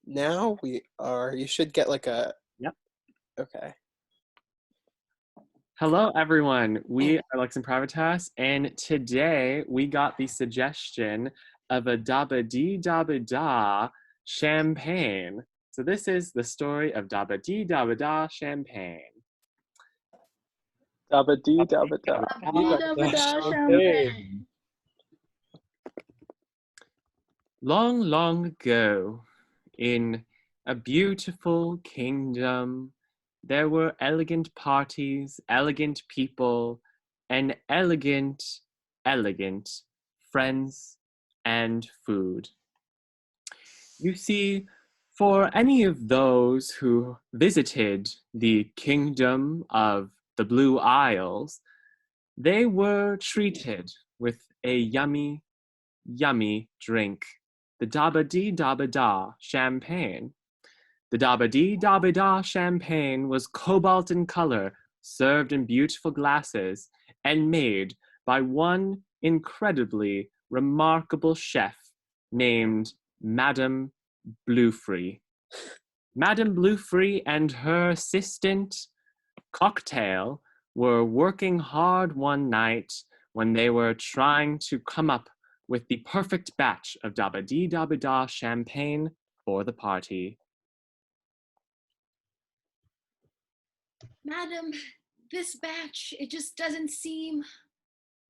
Now you should get like a, Yep. okay. Hello, everyone. We are Tux Improvitas, and today we got the suggestion of a Dabidee Dabidah champagne. So this is the story of Dabidee Dabidah champagne. Dabidee Dabidah. Dabidee Dabidah champagne. Long, long ago, in a beautiful kingdom, there were elegant parties, elegant people, and elegant friends and food. You see, for any of those who visited the kingdom of the Blue Isles, they were treated with a yummy, yummy drink, the Dabidee Dabidah champagne. The Dabidee Dabidah champagne was cobalt in color, served in beautiful glasses, and made by one incredibly remarkable chef named Madame Bluefree. Madame Bluefree and her assistant, Cocktail, were working hard one night when they were trying to come up with the perfect batch of Dabidee Dabidah champagne for the party. Madam, this batch, it just doesn't seem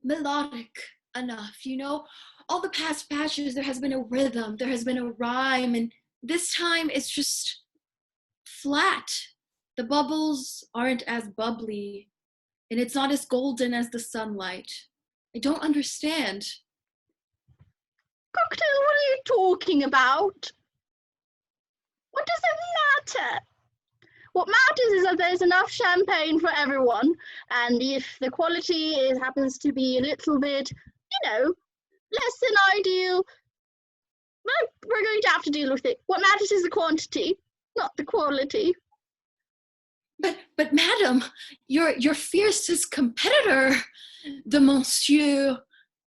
melodic enough, you know? All the past batches, there has been a rhythm, there has been a rhyme, and this time it's just flat. The bubbles aren't as bubbly, and it's not as golden as the sunlight. I don't understand. Cocktail, what are you talking about? What does it matter? What matters is that there's enough champagne for everyone, and if the quality happens to be a little bit, less than ideal, well, we're going to have to deal with it. What matters is the quantity, not the quality. But madam, your fiercest competitor, the Monsieur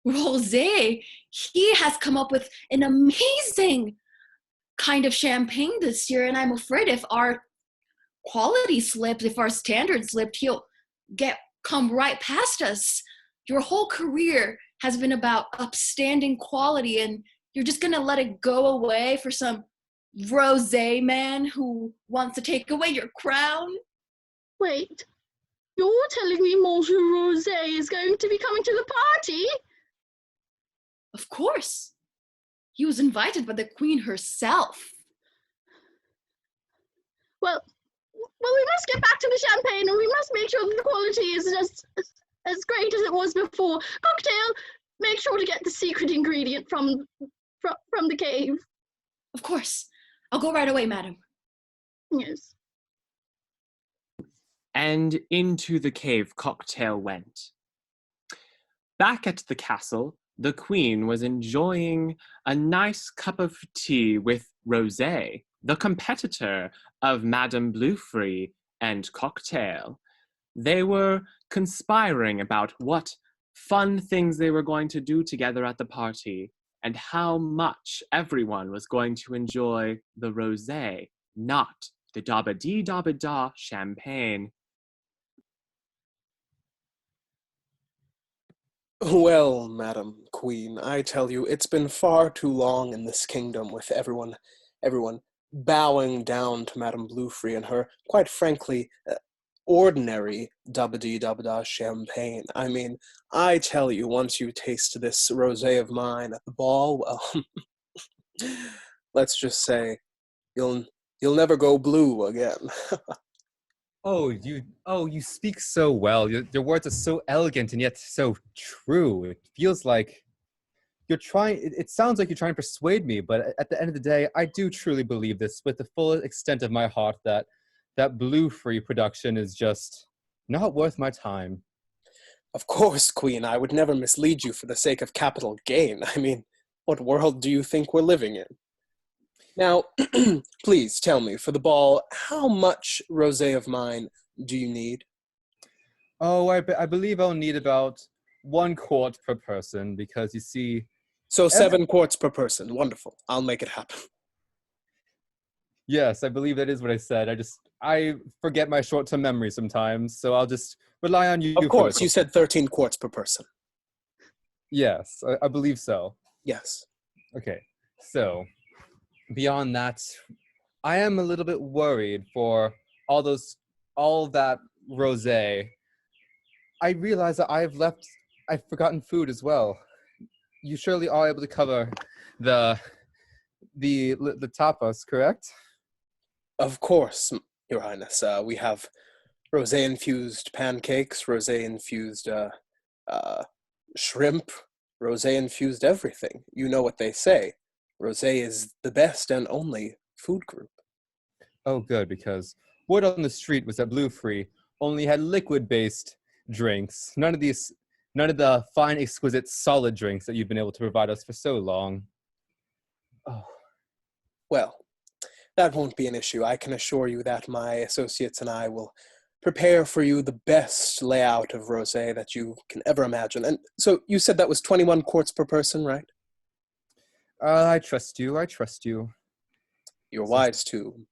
Rosé, he has come up with an amazing kind of champagne this year, and I'm afraid if our quality slipped, if our standards slipped, he'll come right past us. Your whole career has been about upstanding quality, and you're just gonna let it go away for some rosé man who wants to take away your crown? Wait, you're telling me Monsieur Rosé is going to be coming to the party? Of course. He was invited by the queen herself. Well, we must get back to the champagne, and we must make sure that the quality is just as great as it was before. Cocktail, make sure to get the secret ingredient from the cave. Of course. I'll go right away, madam. Yes. And into the cave Cocktail went. Back at the castle, the queen was enjoying a nice cup of tea with Rosé, the competitor of Madame Bluefree and Cocktail. They were conspiring about what fun things they were going to do together at the party and how much everyone was going to enjoy the Rosé, not the Dabidee Dabidah champagne. Well, Madam Queen, I tell you, it's been far too long in this kingdom with everyone bowing down to Madame Bluefree and her, quite frankly, ordinary Dabidee Dabidah champagne. I mean, I tell you, once you taste this rosé of mine at the ball, well, let's just say, you'll never go blue again. You speak so well. Your words are so elegant and yet so true. It feels like you're trying, it sounds like you're trying to persuade me, but at the end of the day, I do truly believe this with the full extent of my heart that Bluefree production is just not worth my time. Of course, Queen, I would never mislead you for the sake of capital gain. I mean, what world do you think we're living in? Now, please tell me, for the ball, how much rosé of mine do you need? Oh, I believe I'll need about 1 quart per person because you see... So 7 quarts per person. Wonderful. I'll make it happen. Yes, I believe that is what I said. I forget my short-term memory sometimes, so I'll just rely on you Of for course, this. you said 13 quarts per person. Yes, I believe so. Yes. Okay, so beyond that, I am a little bit worried for all that rosé. I realize that I've forgotten food as well. You surely are able to cover the the tapas, correct? Of course, Your Highness. We have rosé-infused pancakes, rosé-infused uh, shrimp, rosé-infused everything. You know what they say. Rosé is the best and only food group. Oh, good, because word on the street was that Blue Free only had liquid-based drinks. None of the fine, exquisite, solid drinks that you've been able to provide us for so long. Oh, Well, that won't be an issue. I can assure you that my associates and I will prepare for you the best layout of rosé that you can ever imagine. And so you said that was 21 quarts per person, right? I trust you. I trust you. You're wise too.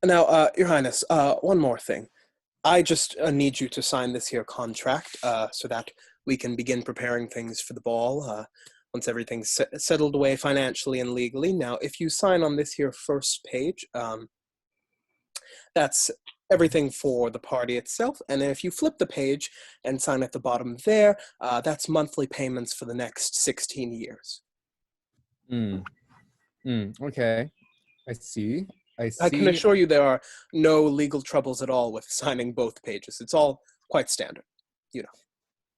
Now, Your Highness, one more thing. I just need you to sign this here contract so that we can begin preparing things for the ball once everything's settled away financially and legally. Now, if you sign on this here first page, that's everything for the party itself. And then if you flip the page and sign at the bottom there, that's monthly payments for the next 16 years. Okay. I see. I can assure you there are no legal troubles at all with signing both pages. It's all quite standard, you know.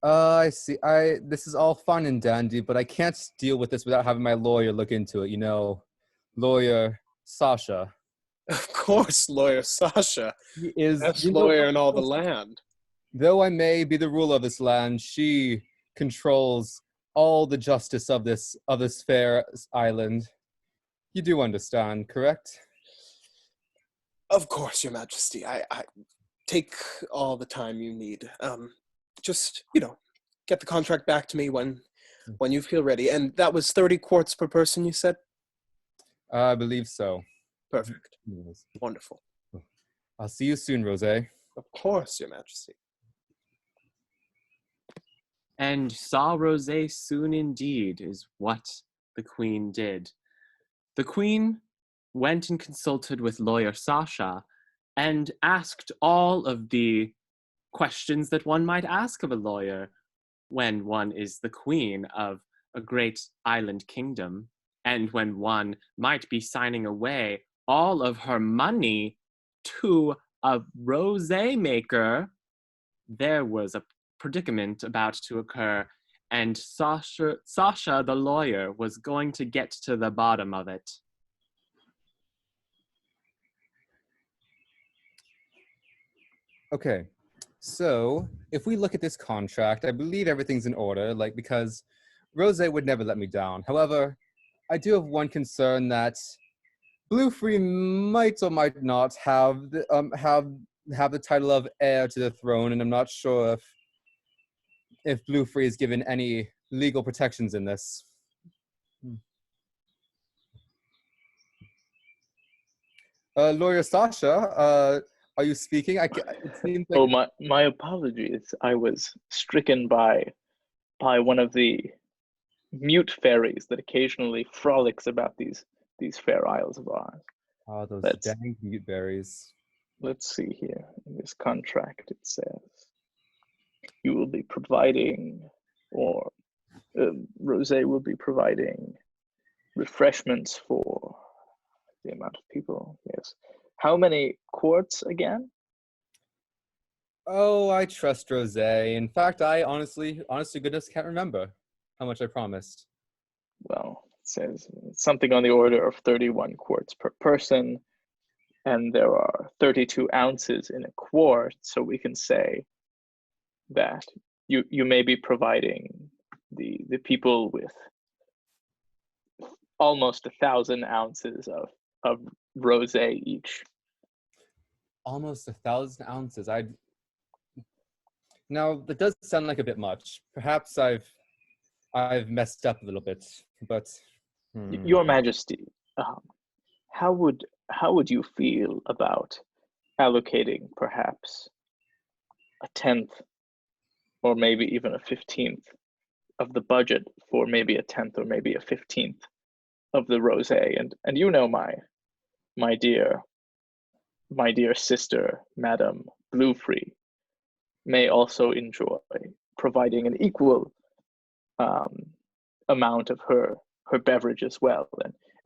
I see. This is all fine and dandy, but I can't deal with this without having my lawyer look into it. You know, lawyer Sasha. Of course, lawyer Sasha, He is best lawyer in all the land. Though I may be the ruler of this land, she controls all the justice of this fair island. You do understand, correct? Of course, Your Majesty. I take all the time you need. Just, get the contract back to me when you feel ready. And that was 30 quarts per person, you said? I believe so. Perfect. Yes. Wonderful. I'll see you soon, Rosé. Of course, Your Majesty. And saw rosé soon indeed is what the queen did. The queen went and consulted with lawyer Sasha and asked all of the questions that one might ask of a lawyer when one is the queen of a great island kingdom, and when one might be signing away all of her money to a rosé maker. There was a predicament about to occur, and Sasha the lawyer was going to get to the bottom of it. Okay, so if we look at this contract, I believe everything's in order, because Rosé would never let me down. However, I do have one concern that Blue Free might or might not have the title of heir to the throne, and I'm not sure if Blue Free is given any legal protections in this. Lawyer Sasha, are you speaking? It seems like... Oh, my apologies. I was stricken by one of the mute fairies that occasionally frolics about these fair isles of ours. Oh, those dang mute berries. Let's see here. In this contract, it says you will be providing, or Rosé will be providing refreshments for the amount of people. Yes. How many quarts again? Oh, I trust Rosé. In fact, I honestly goodness can't remember how much I promised. Well, it says something on the order of 31 quarts per person, and there are 32 ounces in a quart, so we can say that you may be providing the people with almost 1,000 ounces of rosé each. Almost 1,000 ounces. Now, that does sound like a bit much. Perhaps I've messed up a little bit, but Your Majesty, how would you feel about allocating perhaps a 10th or maybe even a 15th of the budget for maybe a 10th or maybe a 15th of the rosé? And you know, my dear sister, Madame Bluefree, may also enjoy providing an equal amount of her beverage as well,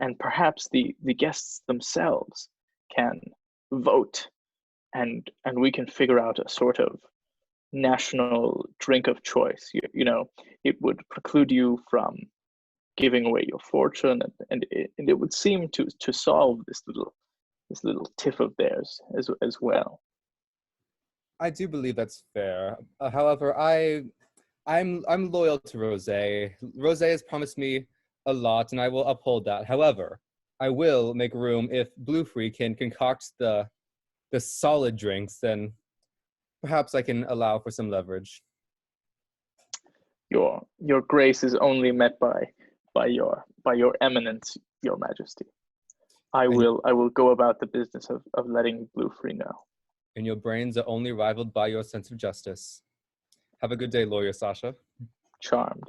and perhaps the guests themselves can vote, and we can figure out a sort of national drink of choice. You know, it would preclude you from giving away your fortune, and it would seem to solve this little tiff of theirs as well. I do believe that's fair. However, I'm loyal to Rosé. Rosé has promised me a lot, and I will uphold that. However, I will make room if Bluefree can concoct the solid drinks. Then perhaps I can allow for some leverage. Your grace is only met by your eminence, Your Majesty. I will go about the business of letting Bluefree know. And your brains are only rivaled by your sense of justice. Have a good day, Lawyer Sasha. Charmed.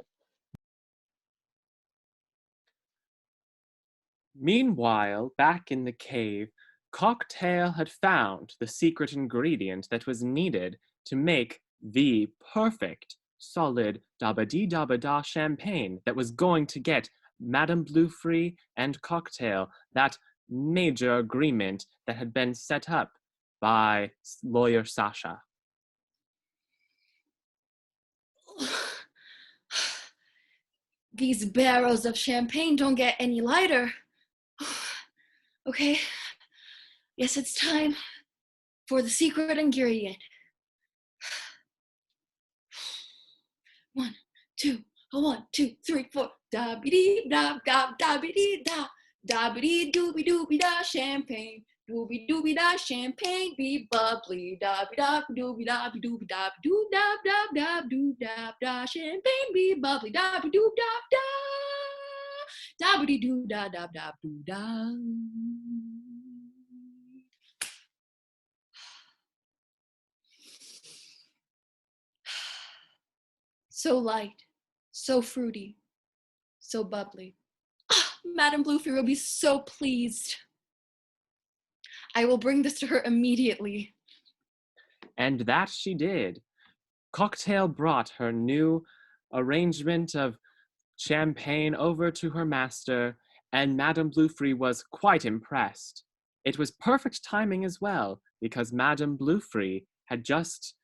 Meanwhile, back in the cave, Cocktail had found the secret ingredient that was needed to make the perfect, solid Dabidee Dabidah champagne that was going to get Madame Bluefree and Cocktail that major agreement that had been set up by Lawyer Sasha. These barrels of champagne don't get any lighter. Okay, yes, it's time for the secret ingredient. 1, 2, 1, 2, 3, 4. Dabidee dab dab dabidee da. Dabidee doobie doobie da champagne. Doobie doobie da champagne be bubbly. Dabby dab doobie dabby doobie dab doo dab dab dab doo dab da champagne be bubbly. Dabby doo dab da. Dabby doo da dab dab doo da. So light, so fruity, so bubbly. Madame Bluefree will be so pleased. I will bring this to her immediately. And that she did. Cocktail brought her new arrangement of champagne over to her master, and Madame Bluefree was quite impressed. It was perfect timing as well, because Madame Bluefree had just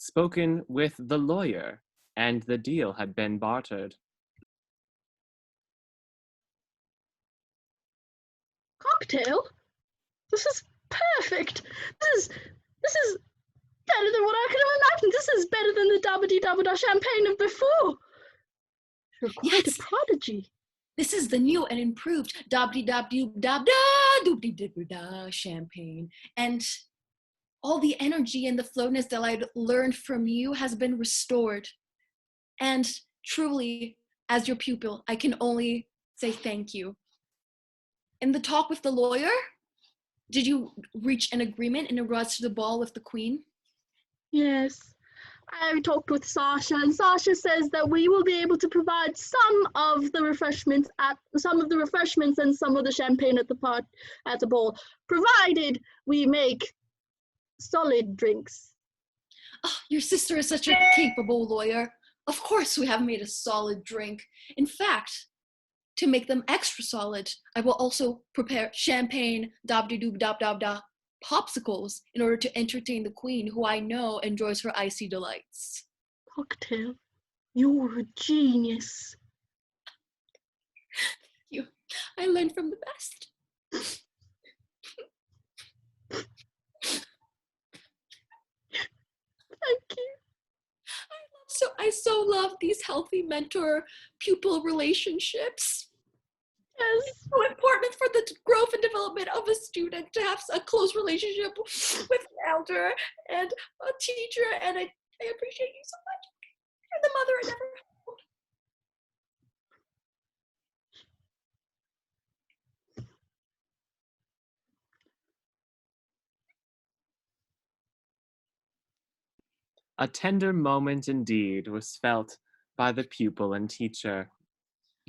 spoken with the lawyer, and the deal had been bartered. Cocktail? This is perfect. This is better than what I could have imagined. This is better than the Dabidee Dabidah champagne of before. You're quite a prodigy. This is the new and improved Dabidee Dabidah Doobie Dabidah champagne. And all the energy and the flowness that I learned from you has been restored. And truly, as your pupil, I can only say thank you. In the talk with the lawyer, did you reach an agreement in regards to the ball with the queen? Yes. I talked with Sasha, and Sasha says that we will be able to provide some of the refreshments and some of the champagne at the ball, provided we make solid drinks. Oh, your sister is such a capable lawyer. Of course we have made a solid drink. In fact, to make them extra solid, I will also prepare champagne, dab-de-doob-dab-dab-da, popsicles in order to entertain the queen, who I know enjoys her icy delights. Cocktail, you're a genius. I learned from the best. Thank you. I so love these healthy mentor-pupil relationships. Yes. It's so important for the growth and development of a student to have a close relationship with an elder and a teacher, and I appreciate you so much. You're the mother I never A tender moment indeed was felt by the pupil and teacher.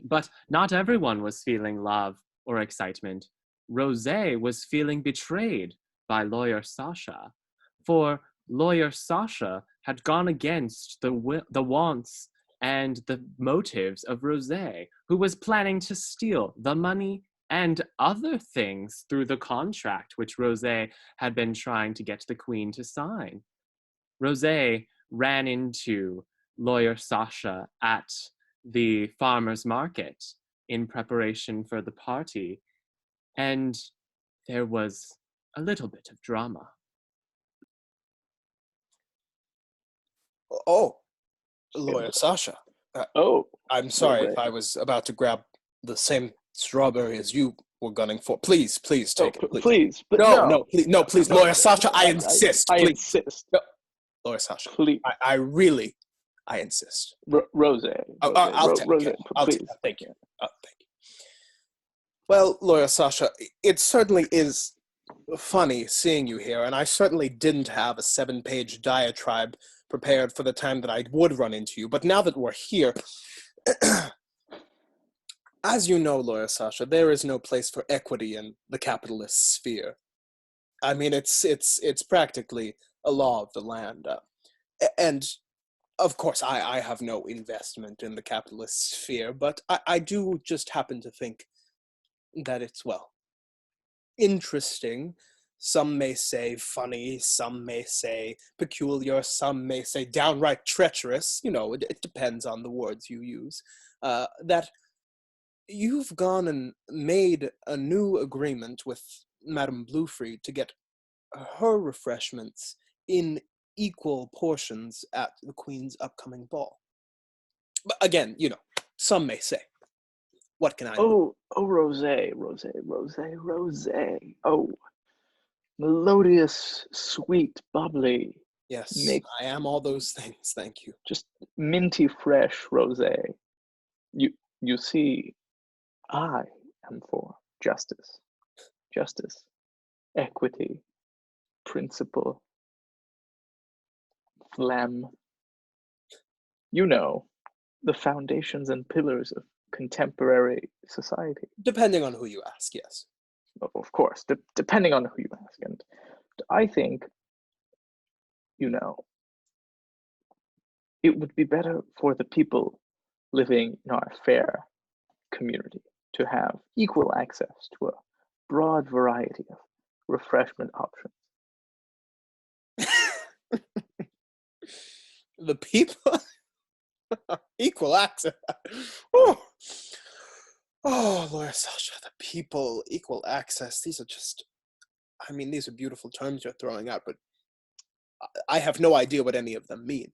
But not everyone was feeling love or excitement. Rosé was feeling betrayed by Lawyer Sasha, for Lawyer Sasha had gone against the wants and the motives of Rosé, who was planning to steal the money and other things through the contract which Rosé had been trying to get the queen to sign. Rosé ran into Lawyer Sasha at the farmer's market in preparation for the party, and there was a little bit of drama. Oh, Lawyer Sasha. Oh, I'm sorry Rosé. if I was about to grab the same strawberry as you were gunning for. Please take it. Please. But No, please, Lawyer Sasha, I insist. I please. insist. No. Lawyer Sasha, Please. I insist. Rosé. I'll take Rosé, it. please. Thank you. Thank you. Well, Lawyer Sasha, it certainly is funny seeing you here, and I certainly didn't have a 7-page diatribe prepared for the time that I would run into you. But now that we're here, as you know, Lawyer Sasha, there is no place for equity in the capitalist sphere. I mean, it's practically a law of the land. And of course, I have no investment in the capitalist sphere, but I do just happen to think that it's, well, interesting. Some may say funny, some may say peculiar, some may say downright treacherous. You know, it depends on the words you use. That you've gone and made a new agreement with Madame Bluefree to get her refreshments in equal portions at the Queen's upcoming ball. But again, you know, some may say. What can I do? Oh, Rosé. Oh, melodious, sweet, bubbly. Yes, I am all those things, thank you. Just minty fresh Rosé. You see, I am for justice, equity, principle, phlegm. You know, the foundations and pillars of contemporary society. Depending on who you ask, yes. Of course, depending on who you ask. And I think, you know, it would be better for the people living in our fair community to have equal access to a broad variety of refreshment options. The people? Equal access. Oh, Lawyer Sasha, the people, equal access. These are just, I mean, these are beautiful terms you're throwing out, but I have no idea what any of them mean.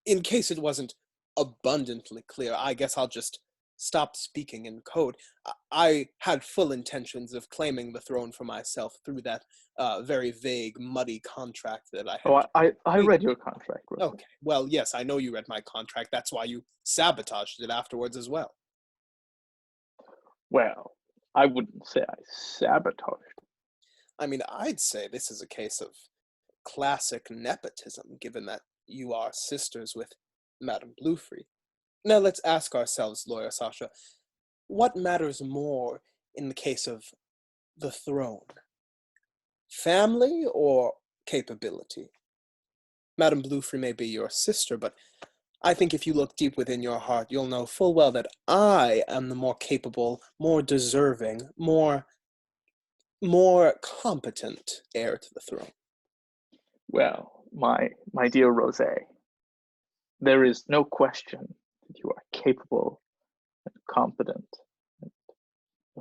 In case it wasn't abundantly clear, I guess I'll just stop speaking in code. I had full intentions of claiming the throne for myself through that very vague, muddy contract that I had. I read your contract, Rosé. Okay, well, yes, I know you read my contract. That's why you sabotaged it afterwards as well. Well, I wouldn't say I sabotaged. I mean, I'd say this is a case of classic nepotism, given that you are sisters with Madame Bluefree. Now let's ask ourselves, Lawyer Sasha, what matters more in the case of the throne? Family or capability? Madame Bluefree may be your sister, but I think if you look deep within your heart, you'll know full well that I am the more capable, more deserving, more competent heir to the throne. Well, my dear Rosé, there is no question that you are capable and competent and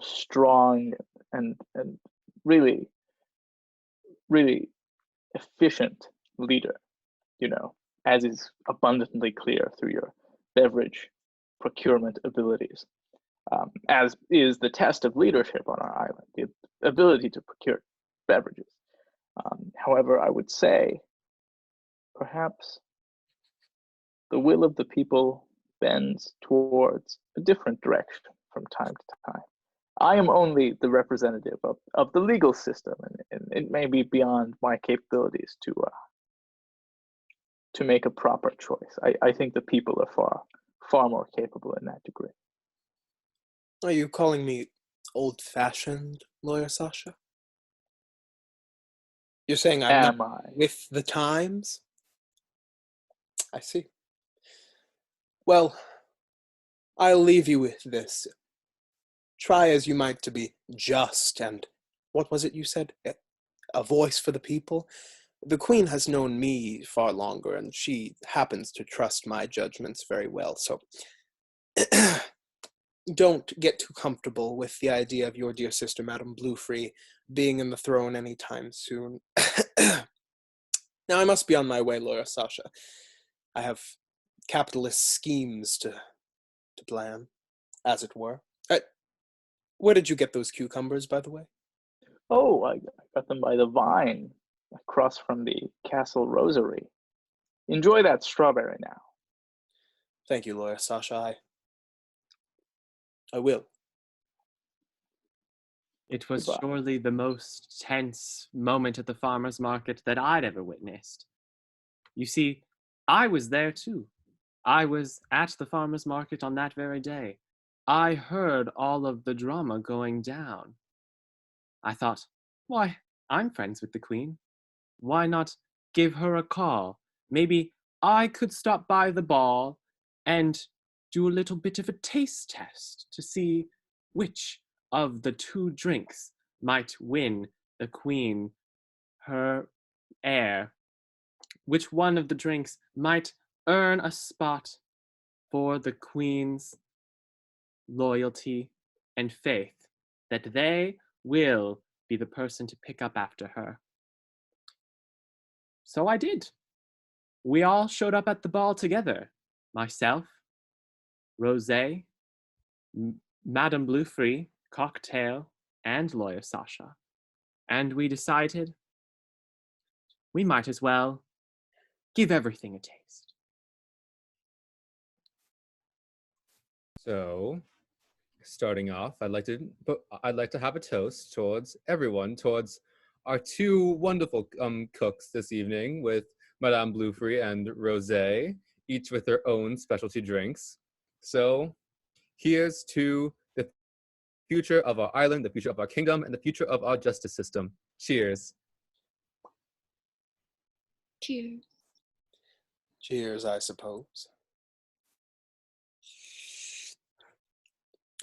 strong and really efficient leader, you know, as is abundantly clear through your beverage procurement abilities, as is the test of leadership on our island, the ability to procure beverages. However, I would say perhaps the will of the people bends towards a different direction from time to time. I am only the representative of the legal system, and it may be beyond my capabilities to to make a proper choice. I think the people are far more capable in that degree. Are you calling me old-fashioned, Lawyer Sasha? You're saying I'm Am not I? with the times? I see. Well, I'll leave you with this. Try as you might to be just and, what was it you said? A voice for the people? The Queen has known me far longer, and she happens to trust my judgments very well, so don't get too comfortable with the idea of your dear sister, Madame Bluefree, being in the throne any time soon. Now, I must be on my way, Lawyer Sasha. I have capitalist schemes to plan, as it were. Where did you get those cucumbers, by the way? Oh, I got them by the vine across from the castle rosary. Enjoy that strawberry now. Thank you, Lawyer Sasha. I will. It was Goodbye. surely the most tense moment at the farmer's market that I'd ever witnessed. You see, I was there too. I was at the farmer's market on that very day. I heard all of the drama going down. I thought, why, I'm friends with the Queen. Why not give her a call? Maybe I could stop by the ball and do a little bit of a taste test to see which of the two drinks might win the Queen her heir. Which one of the drinks might earn a spot for the Queen's loyalty and faith that they will be the person to pick up after her. So I did. We all showed up at the ball together. Myself, Rosé, Madame Bluefree, Cocktail, and Lawyer Sasha. And we decided we might as well give everything a taste. So, starting off, I'd like to have a toast towards everyone, towards our two wonderful cooks this evening, with Madame Bluefree and Rosé, each with their own specialty drinks. So, here's to the future of our island, the future of our kingdom, and the future of our justice system. Cheers. Cheers. Cheers, I suppose.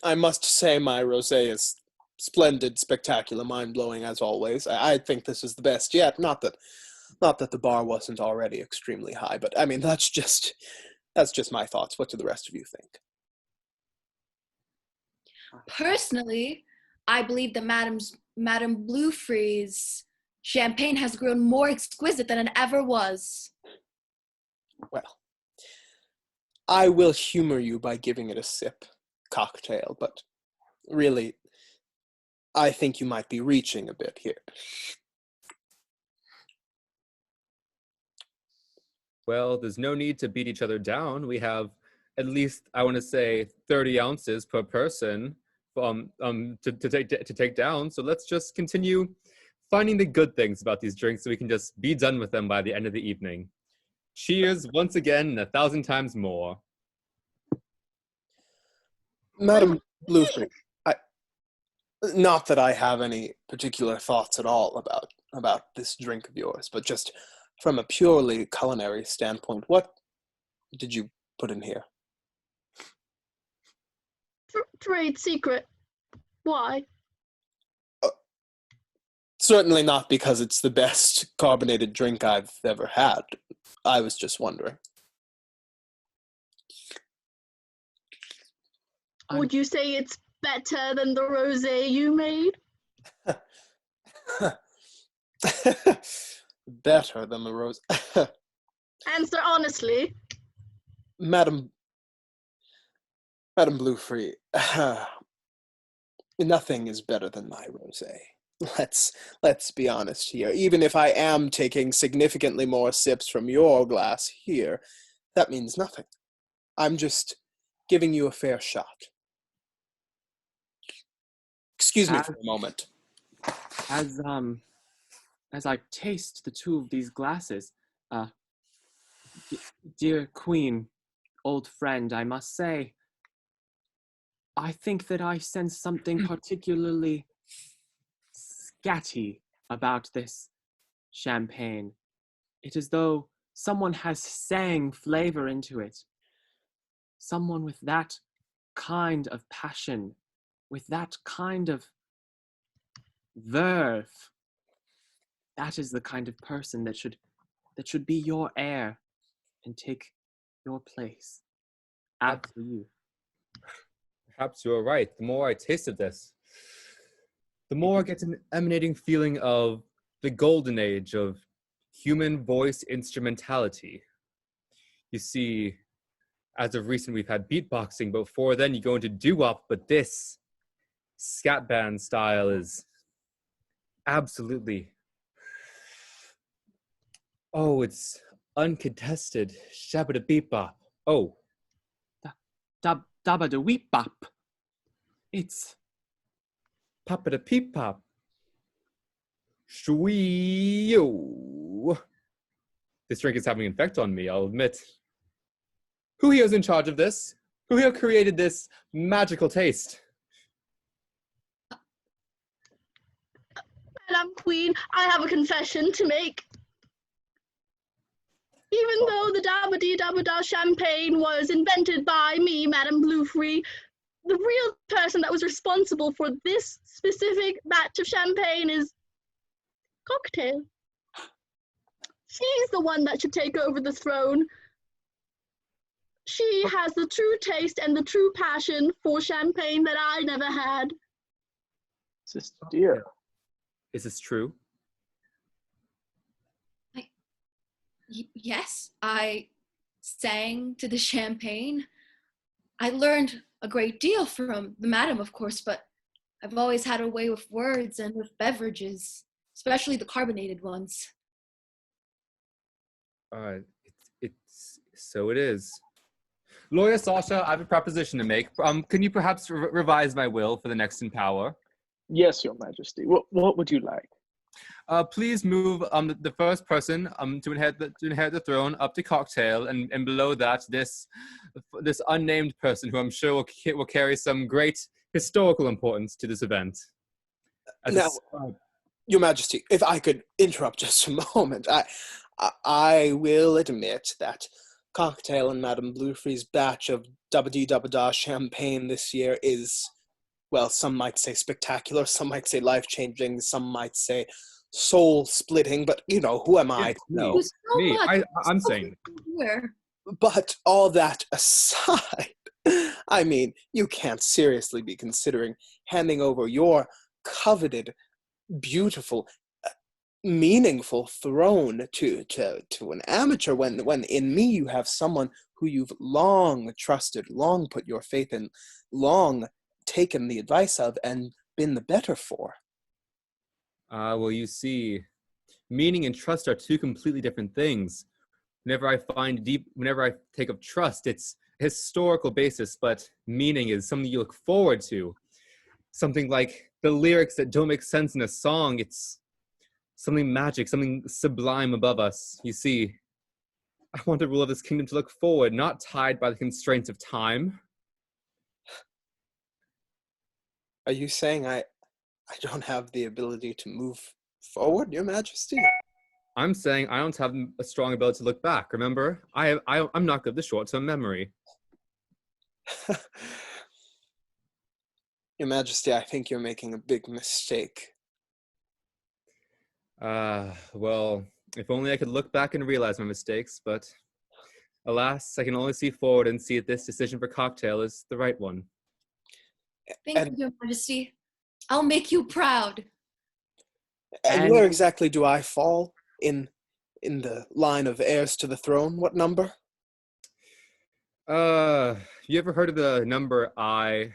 I must say my rosé is splendid, spectacular, mind-blowing as always. I think this is the best yet. Not that the bar wasn't already extremely high, but I mean that's just my thoughts. What do the rest of you think? Personally, I believe that Madame Bluefree's champagne has grown more exquisite than it ever was. Well, I will humor you by giving it a sip, Cocktail, but really, I think you might be reaching a bit here. Well, there's no need to beat each other down. We have at least, I want to say, 30 ounces per person to take down. So let's just continue finding the good things about these drinks so we can just be done with them by the end of the evening. Cheers once again, 1,000 times more. Madam Bluefree, not that I have any particular thoughts at all about this drink of yours, but just from a purely culinary standpoint, what did you put in here? Trade secret. Why? Certainly not because it's the best carbonated drink I've ever had. I was just wondering. Would you say it's better than the rosé you made? Better than the rose. Answer honestly. Madam Bluefree, nothing is better than my rosé. Let's be honest here. Even if I am taking significantly more sips from your glass here, that means nothing. I'm just giving you a fair shot. Excuse me for a moment. As I taste the two of these glasses, Dear Queen, old friend, I must say, I think that I sense something particularly scatty about this champagne. It is though someone has sang flavor into it. Someone with that kind of passion, with that kind of verve. That is the kind of person that should be your heir and take your place after you. Perhaps you're right. The more I taste of this, the more I get an emanating feeling of the golden age of human voice instrumentality. You see, as of recent, we've had beatboxing, but before then you go into doo-wop, but this scat band style is absolutely, oh, it's uncontested. Shabba beep bop. Oh, Dabba weep bop. It's papa da peep pop. Shwee-yo. This drink is having an effect on me, I'll admit. Who here is in charge of this? Who here created this magical taste? Madam Queen, I have a confession to make. Even though the Dabidee Dabidah champagne was invented by me, Madame Bluefree, the real person that was responsible for this specific batch of champagne is Cocktail. She's the one that should take over the throne. She has the true taste and the true passion for champagne that I never had. Sister dear. Is this true? Yes, I sang to the champagne. I learned a great deal from the madam, of course, but I've always had a way with words and with beverages, especially the carbonated ones. It's so it is. Lawyer Sasha, I have a proposition to make. Can you perhaps revise my will for the next in power? Yes, Your Majesty. What would you like? Please move the first person to inherit the throne up to Cocktail, and below that this unnamed person who I'm sure will carry some great historical importance to this event. Now, Your Majesty, if I could interrupt just a moment, I will admit that Cocktail and Madame Bluefree's batch of Dabidee Dabidah champagne this year is, well, some might say spectacular, some might say life-changing, some might say soul-splitting, but, you know, who am I to know? Me, I'm saying. But all that aside, I mean, you can't seriously be considering handing over your coveted, beautiful, meaningful throne to an amateur when in me you have someone who you've long trusted, long put your faith in, long taken the advice of, and been the better for. Well, you see, meaning and trust are two completely different things. Whenever I take up trust, it's a historical basis, but meaning is something you look forward to. Something like the lyrics that don't make sense in a song, it's something magic, something sublime above us. You see, I want the rule of this kingdom to look forward, not tied by the constraints of time. Are you saying I don't have the ability to move forward, Your Majesty? I'm saying I don't have a strong ability to look back. Remember, I'm not good with short-term memory. Your Majesty, I think you're making a big mistake. Well, if only I could look back and realize my mistakes, but alas, I can only see forward and see that this decision for Cocktail is the right one. Thank you, Your Majesty. I'll make you proud. And where exactly do I fall in the line of heirs to the throne? What number? You ever heard of the number I?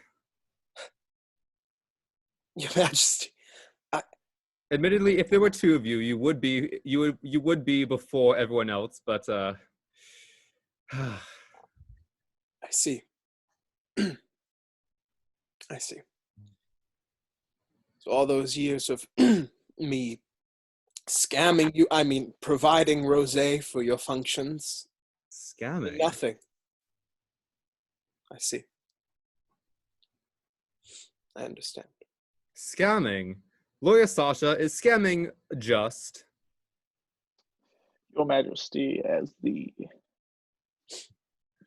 Your Majesty, admittedly, if there were two of you, you would be before everyone else, but I see. I see. So all those years of me scamming you, I mean, providing rosé for your functions, Scamming. Nothing. I see. I understand. Scamming. Lawyer Sasha, is scamming just? Your Majesty, as the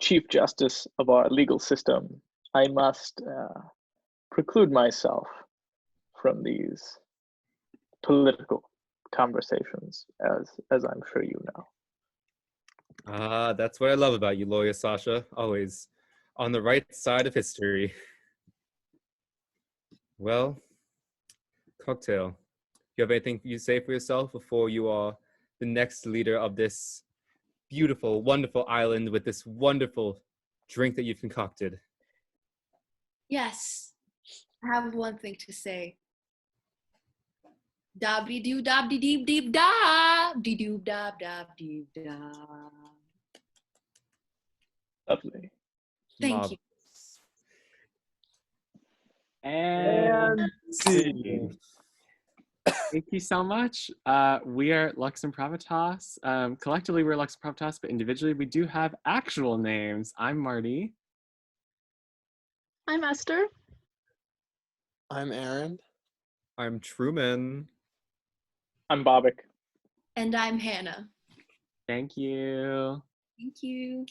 Chief Justice of our legal system, I must preclude myself from these political conversations, as I'm sure you know. Ah, that's what I love about you, Lawyer Sasha. Always on the right side of history. Well, Cocktail, you have anything you say for yourself before you are the next leader of this beautiful, wonderful island with this wonderful drink that you've concocted? Yes, I have one thing to say. Dabidee Dabidah Dabidah Dabidee Dabidah Dabidah. Lovely. Thank you. And scene. Thank you so much. We are Lux Improvitas. Collectively, we're Lux Improvitas, but individually, we do have actual names. I'm Marty. I'm Esther. I'm Aaron. I'm Truman. I'm Bobik. And I'm Hannah. Thank you. Thank you.